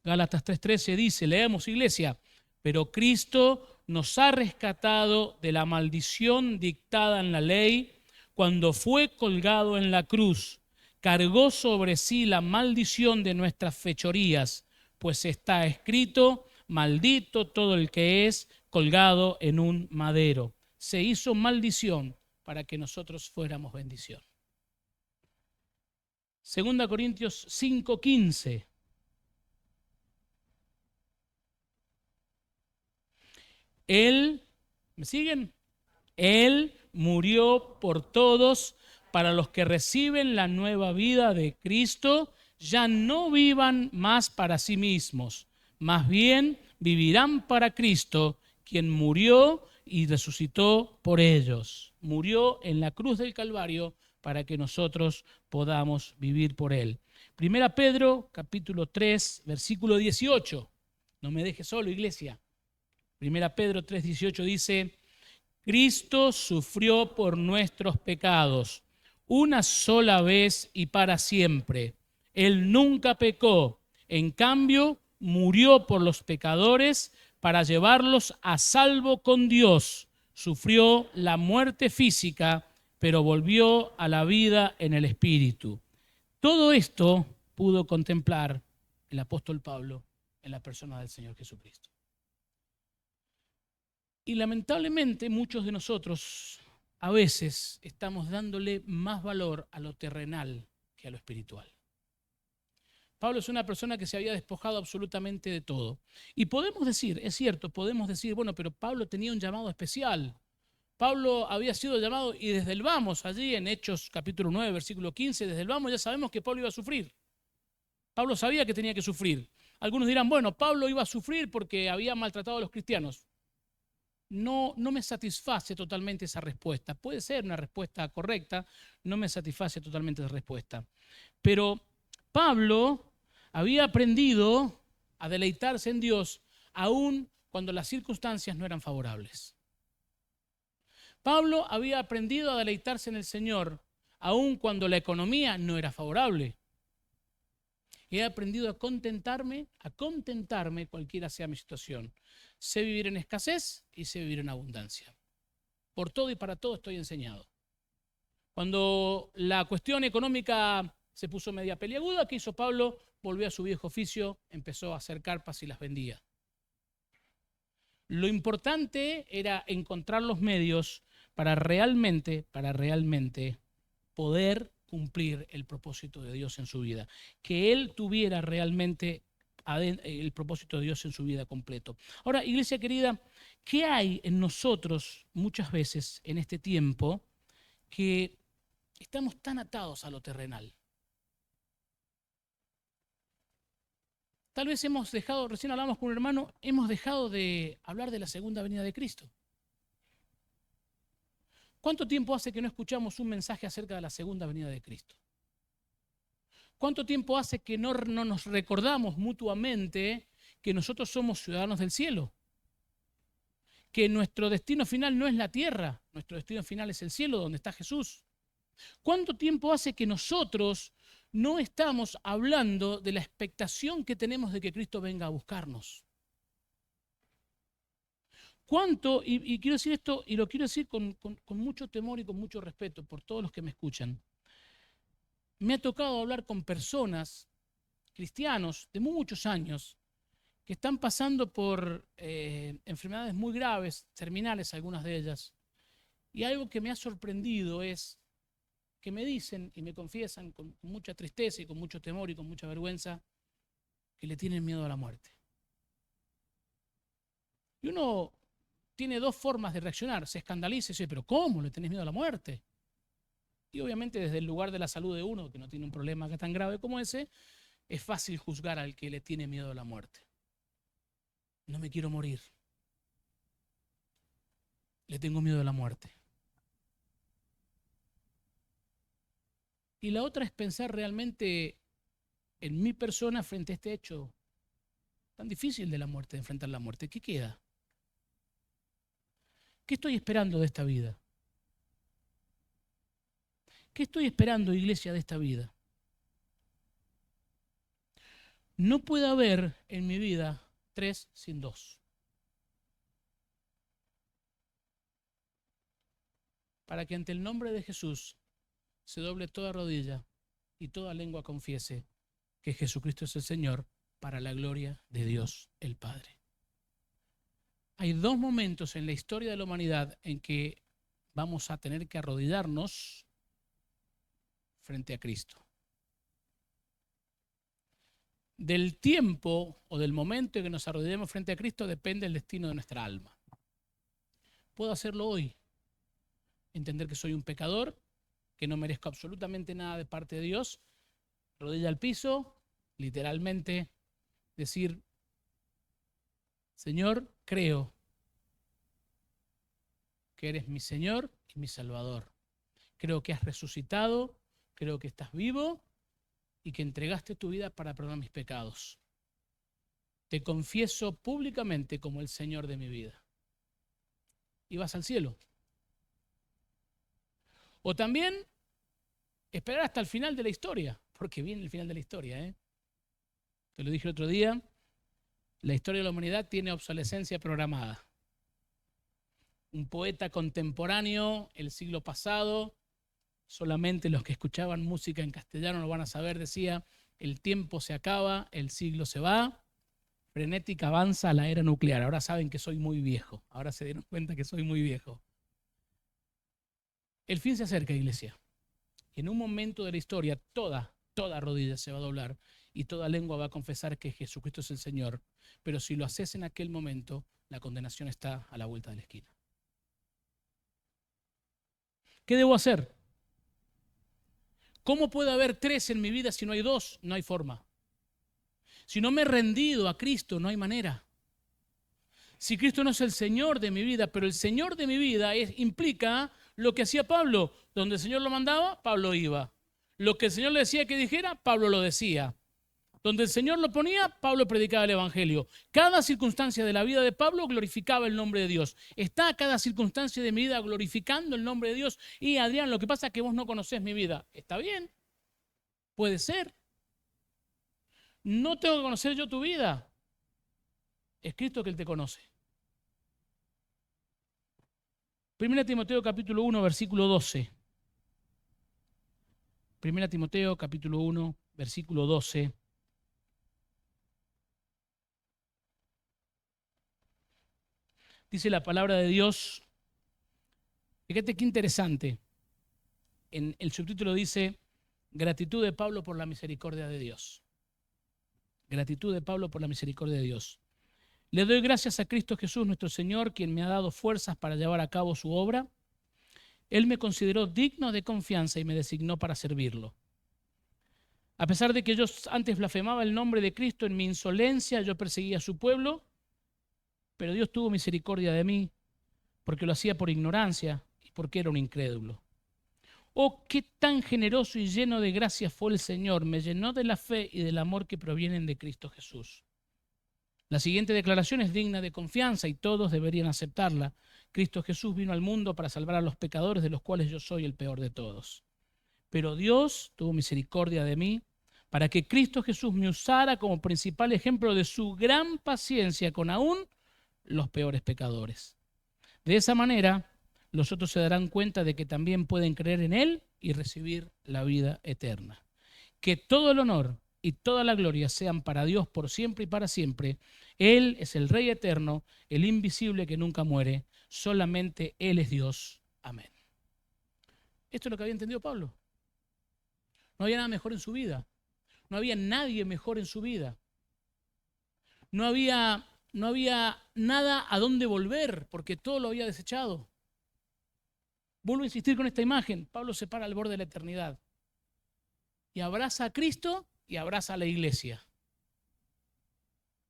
Gálatas 3:13 dice, leemos iglesia, pero Cristo nos ha rescatado de la maldición dictada en la ley cuando fue colgado en la cruz. Cargó sobre sí la maldición de nuestras fechorías, pues está escrito, maldito todo el que es colgado en un madero. Se hizo maldición para que nosotros fuéramos bendición. 2 Corintios 5:15. Él, ¿me siguen? Él murió por todos para los que reciben la nueva vida de Cristo, ya no vivan más para sí mismos, más bien vivirán para Cristo, quien murió y resucitó por ellos. Murió en la cruz del Calvario para que nosotros podamos vivir por Él. Primera Pedro, capítulo 3, versículo 18. No me dejes solo, iglesia. Primera Pedro 3:18 dice, Cristo sufrió por nuestros pecados una sola vez y para siempre. Él nunca pecó, en cambio murió por los pecadores para llevarlos a salvo con Dios. Sufrió la muerte física, pero volvió a la vida en el Espíritu. Todo esto pudo contemplar el apóstol Pablo en la persona del Señor Jesucristo. Y lamentablemente muchos de nosotros a veces estamos dándole más valor a lo terrenal que a lo espiritual. Pablo es una persona que se había despojado absolutamente de todo. Y podemos decir, es cierto, podemos decir, bueno, pero Pablo tenía un llamado especial. Pablo había sido llamado y desde el vamos, allí en Hechos capítulo 9, versículo 15, desde el vamos ya sabemos que Pablo iba a sufrir. Pablo sabía que tenía que sufrir. Algunos dirán, bueno, Pablo iba a sufrir porque había maltratado a los cristianos. No me satisface totalmente esa respuesta. Puede ser una respuesta correcta, no me satisface totalmente esa respuesta. Pero Pablo había aprendido a deleitarse en Dios aun cuando las circunstancias no eran favorables. Pablo había aprendido a deleitarse en el Señor aun cuando la economía no era favorable. He aprendido a contentarme cualquiera sea mi situación. Sé vivir en escasez y sé vivir en abundancia. Por todo y para todo estoy enseñado. Cuando la cuestión económica se puso media peliaguda, ¿qué hizo Pablo? Volvió a su viejo oficio, empezó a hacer carpas y las vendía. Lo importante era encontrar los medios para realmente poder cumplir el propósito de Dios en su vida. Que él tuviera realmente el propósito de Dios en su vida completo. Ahora, iglesia querida, ¿qué hay en nosotros muchas veces en este tiempo que estamos tan atados a lo terrenal? Tal vez hemos dejado, recién hablamos con un hermano, hemos dejado de hablar de la segunda venida de Cristo. ¿Cuánto tiempo hace que no escuchamos un mensaje acerca de la segunda venida de Cristo? ¿Cuánto tiempo hace que no nos recordamos mutuamente que nosotros somos ciudadanos del cielo? Que nuestro destino final no es la tierra, nuestro destino final es el cielo donde está Jesús. ¿Cuánto tiempo hace que nosotros no estamos hablando de la expectación que tenemos de que Cristo venga a buscarnos? ¿Cuánto, y quiero decir esto, y lo quiero decir con mucho temor y con mucho respeto por todos los que me escuchan, me ha tocado hablar con personas, cristianos de muchos años, que están pasando por enfermedades muy graves, terminales algunas de ellas, y algo que me ha sorprendido es que me dicen y me confiesan con mucha tristeza y con mucho temor y con mucha vergüenza que le tienen miedo a la muerte. Y uno tiene dos formas de reaccionar. Se escandaliza y dice, pero ¿cómo le tenés miedo a la muerte? Y obviamente desde el lugar de la salud de uno, que no tiene un problema tan grave como ese, es fácil juzgar al que le tiene miedo a la muerte. No me quiero morir. Le tengo miedo a la muerte. Y la otra es pensar realmente en mi persona frente a este hecho tan difícil de la muerte, de enfrentar la muerte. ¿Qué queda? ¿Qué estoy esperando de esta vida? ¿Qué estoy esperando, iglesia, de esta vida? No puede haber en mi vida 3 sin 2. Para que ante el nombre de Jesús se doble toda rodilla y toda lengua confiese que Jesucristo es el Señor, para la gloria de Dios el Padre. Hay 2 momentos en la historia de la humanidad en que vamos a tener que arrodillarnos frente a Cristo. Del tiempo o del momento en que nos arrodillemos frente a Cristo depende el destino de nuestra alma. Puedo hacerlo hoy, entender que soy un pecador, que no merezco absolutamente nada de parte de Dios, rodilla al piso, literalmente decir, Señor, creo que eres mi Señor y mi Salvador. Creo que has resucitado, creo que estás vivo y que entregaste tu vida para perdonar mis pecados. Te confieso públicamente como el Señor de mi vida. Y vas al cielo. O también esperar hasta el final de la historia, porque viene el final de la historia, ¿eh? Te lo dije el otro día, la historia de la humanidad tiene obsolescencia programada. Un poeta contemporáneo, el siglo pasado, solamente los que escuchaban música en castellano lo van a saber, decía, el tiempo se acaba, el siglo se va, frenética avanza la era nuclear. Ahora saben que soy muy viejo, ahora se dieron cuenta que soy muy viejo. El fin se acerca, iglesia. Y en un momento de la historia, toda rodilla se va a doblar y toda lengua va a confesar que Jesucristo es el Señor. Pero si lo haces en aquel momento, la condenación está a la vuelta de la esquina. ¿Qué debo hacer? ¿Cómo puede haber 3 en mi vida si no hay 2? No hay forma. Si no me he rendido a Cristo, no hay manera. Si Cristo no es el Señor de mi vida, pero el Señor de mi vida implica lo que hacía Pablo. Donde el Señor lo mandaba, Pablo iba. Lo que el Señor le decía que dijera, Pablo lo decía. Donde el Señor lo ponía, Pablo predicaba el Evangelio. Cada circunstancia de la vida de Pablo glorificaba el nombre de Dios. ¿Está cada circunstancia de mi vida glorificando el nombre de Dios? Y Adrián, lo que pasa es que vos no conocés mi vida. ¿Está bien? Puede ser. No tengo que conocer yo tu vida. Es Cristo que Él te conoce. 1 Timoteo capítulo 1, versículo 12. 1 Timoteo capítulo 1, versículo 12. Dice la palabra de Dios. Fíjate qué interesante. En el subtítulo dice, gratitud de Pablo por la misericordia de Dios. Gratitud de Pablo por la misericordia de Dios. Le doy gracias a Cristo Jesús, nuestro Señor, quien me ha dado fuerzas para llevar a cabo su obra. Él me consideró digno de confianza y me designó para servirlo. A pesar de que yo antes blasfemaba el nombre de Cristo en mi insolencia, yo perseguía a su pueblo, pero Dios tuvo misericordia de mí, porque lo hacía por ignorancia y porque era un incrédulo. Oh, qué tan generoso y lleno de gracia fue el Señor, me llenó de la fe y del amor que provienen de Cristo Jesús. La siguiente declaración es digna de confianza y todos deberían aceptarla. Cristo Jesús vino al mundo para salvar a los pecadores, de los cuales yo soy el peor de todos. Pero Dios tuvo misericordia de mí para que Cristo Jesús me usara como principal ejemplo de su gran paciencia con aún los peores pecadores. De esa manera, los otros se darán cuenta de que también pueden creer en Él y recibir la vida eterna. Que todo el honor y toda la gloria sean para Dios por siempre y para siempre. Él es el Rey eterno, el invisible que nunca muere. Solamente Él es Dios. Amén. Esto es lo que había entendido Pablo. No había nada mejor en su vida. No había nadie mejor en su vida. No había nada a dónde volver, porque todo lo había desechado. Vuelvo a insistir con esta imagen. Pablo se para al borde de la eternidad y abraza a Cristo y abraza a la iglesia.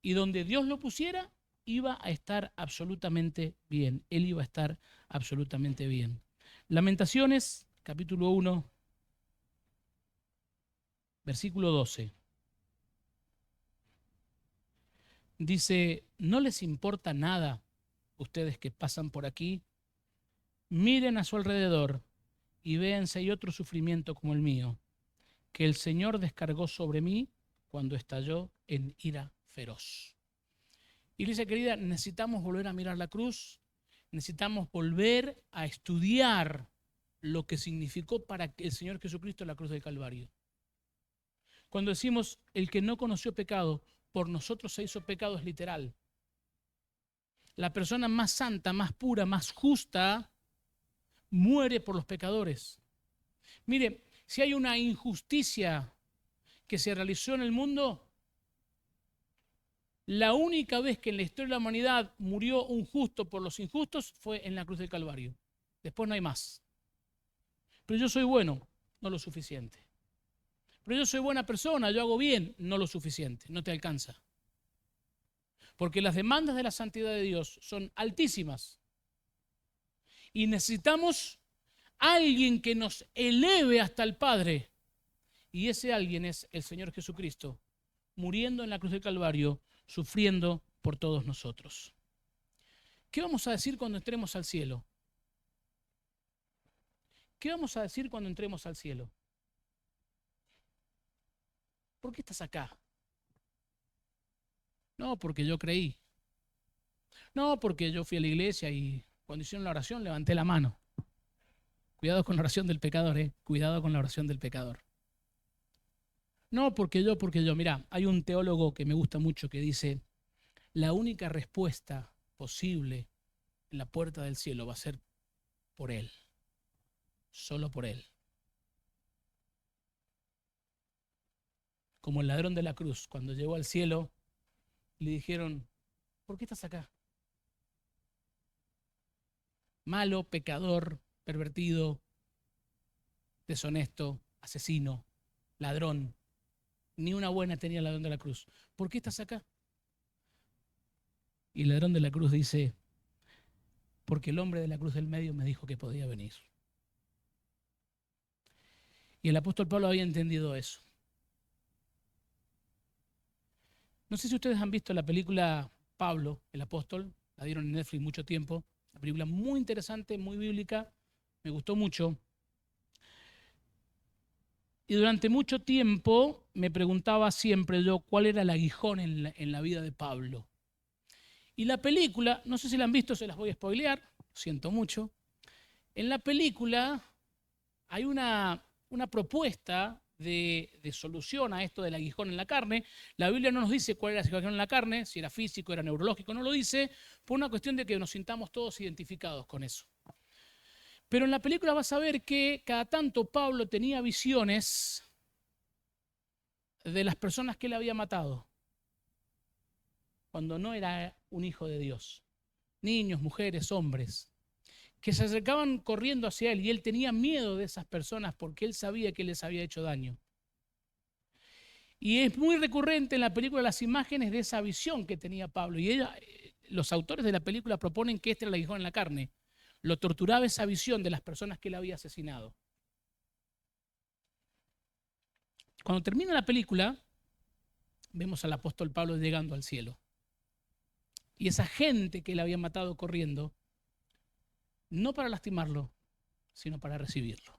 Y donde Dios lo pusiera, iba a estar absolutamente bien. Él iba a estar absolutamente bien. Lamentaciones, capítulo 1, versículo 12. Dice, ¿no les importa nada ustedes que pasan por aquí? Miren a su alrededor y vean si hay otro sufrimiento como el mío, que el Señor descargó sobre mí cuando estalló en ira feroz. Iglesia querida, necesitamos volver a mirar la cruz, necesitamos volver a estudiar lo que significó para el Señor Jesucristo la cruz del Calvario. Cuando decimos, el que no conoció pecado, por nosotros se hizo pecado, es literal. La persona más santa, más pura, más justa, muere por los pecadores. Mire, si hay una injusticia que se realizó en el mundo, la única vez que en la historia de la humanidad murió un justo por los injustos fue en la cruz del Calvario. Después no hay más. Pero yo soy bueno, no lo suficiente. Pero yo soy buena persona, yo hago bien, no lo suficiente, no te alcanza. Porque las demandas de la santidad de Dios son altísimas. Y necesitamos alguien que nos eleve hasta el Padre. Y ese alguien es el Señor Jesucristo, muriendo en la cruz del Calvario, sufriendo por todos nosotros. ¿Qué vamos a decir cuando entremos al cielo? ¿Qué vamos a decir cuando entremos al cielo? ¿Por qué estás acá? No, porque yo creí. No, porque yo fui a la iglesia y cuando hicieron la oración levanté la mano. Cuidado con la oración del pecador, Cuidado con la oración del pecador. No, porque yo. Mirá, hay un teólogo que me gusta mucho que dice, la única respuesta posible en la puerta del cielo va a ser por Él. Solo por Él. Como el ladrón de la cruz, cuando llegó al cielo, le dijeron, ¿por qué estás acá? Malo, pecador, pervertido, deshonesto, asesino, ladrón. Ni una buena tenía el ladrón de la cruz. ¿Por qué estás acá? Y el ladrón de la cruz dice, porque el hombre de la cruz del medio me dijo que podía venir. Y el apóstol Pablo había entendido eso. No sé si ustedes han visto la película Pablo, el apóstol, la dieron en Netflix mucho tiempo, una película muy interesante, muy bíblica, me gustó mucho. Y durante mucho tiempo me preguntaba siempre yo cuál era el aguijón en la vida de Pablo. Y la película, no sé si la han visto, se las voy a spoilear, siento mucho. En la película hay una propuesta de solución a esto del aguijón en la carne. La Biblia no nos dice cuál era el aguijón en la carne, si era físico, era neurológico, no lo dice, por una cuestión de que nos sintamos todos identificados con eso. Pero en la película vas a ver que cada tanto Pablo tenía visiones de las personas que él había matado, cuando no era un hijo de Dios. Niños, mujeres, hombres, que se acercaban corriendo hacia él y él tenía miedo de esas personas porque él sabía que les había hecho daño. Y es muy recurrente en la película las imágenes de esa visión que tenía Pablo. Y los autores de la película proponen que este era el aguijón en la carne. Lo torturaba esa visión de las personas que él había asesinado. Cuando termina la película, vemos al apóstol Pablo llegando al cielo. Y esa gente que él había matado corriendo, no para lastimarlo, sino para recibirlo.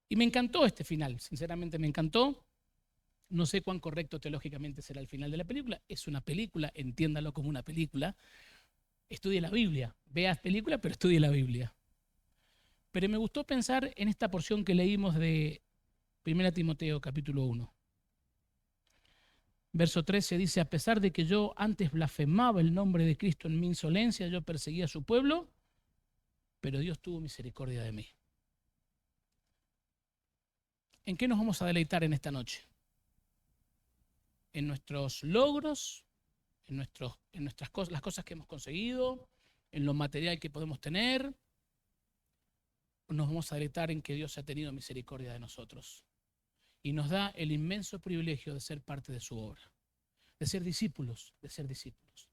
Y me encantó este final, sinceramente me encantó. No sé cuán correcto teológicamente será el final de la película. Es una película, entiéndalo como una película. Estudie la Biblia, veas película, pero estudie la Biblia. Pero me gustó pensar en esta porción que leímos de 1 Timoteo capítulo 1. Verso 13 dice, a pesar de que yo antes blasfemaba el nombre de Cristo en mi insolencia, yo perseguía a su pueblo, pero Dios tuvo misericordia de mí. ¿En qué nos vamos a deleitar en esta noche? ¿En nuestros logros? ¿En nuestras cosas, las cosas que hemos conseguido? ¿En lo material que podemos tener? ¿O nos vamos a deleitar en que Dios ha tenido misericordia de nosotros y nos da el inmenso privilegio de ser parte de su obra, de ser discípulos, de ser discípulos?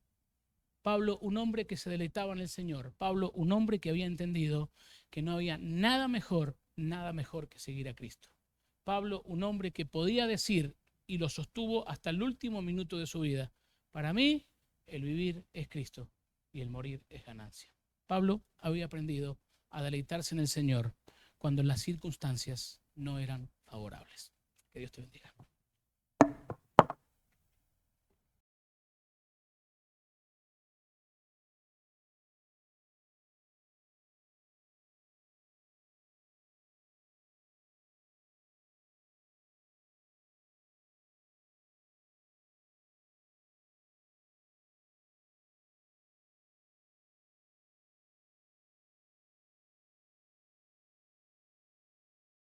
Pablo, un hombre que se deleitaba en el Señor. Pablo, un hombre que había entendido que no había nada mejor que seguir a Cristo. Pablo, un hombre que podía decir, y lo sostuvo hasta el último minuto de su vida: para mí, el vivir es Cristo y el morir es ganancia. Pablo había aprendido a deleitarse en el Señor cuando las circunstancias no eran favorables. Que Dios te bendiga.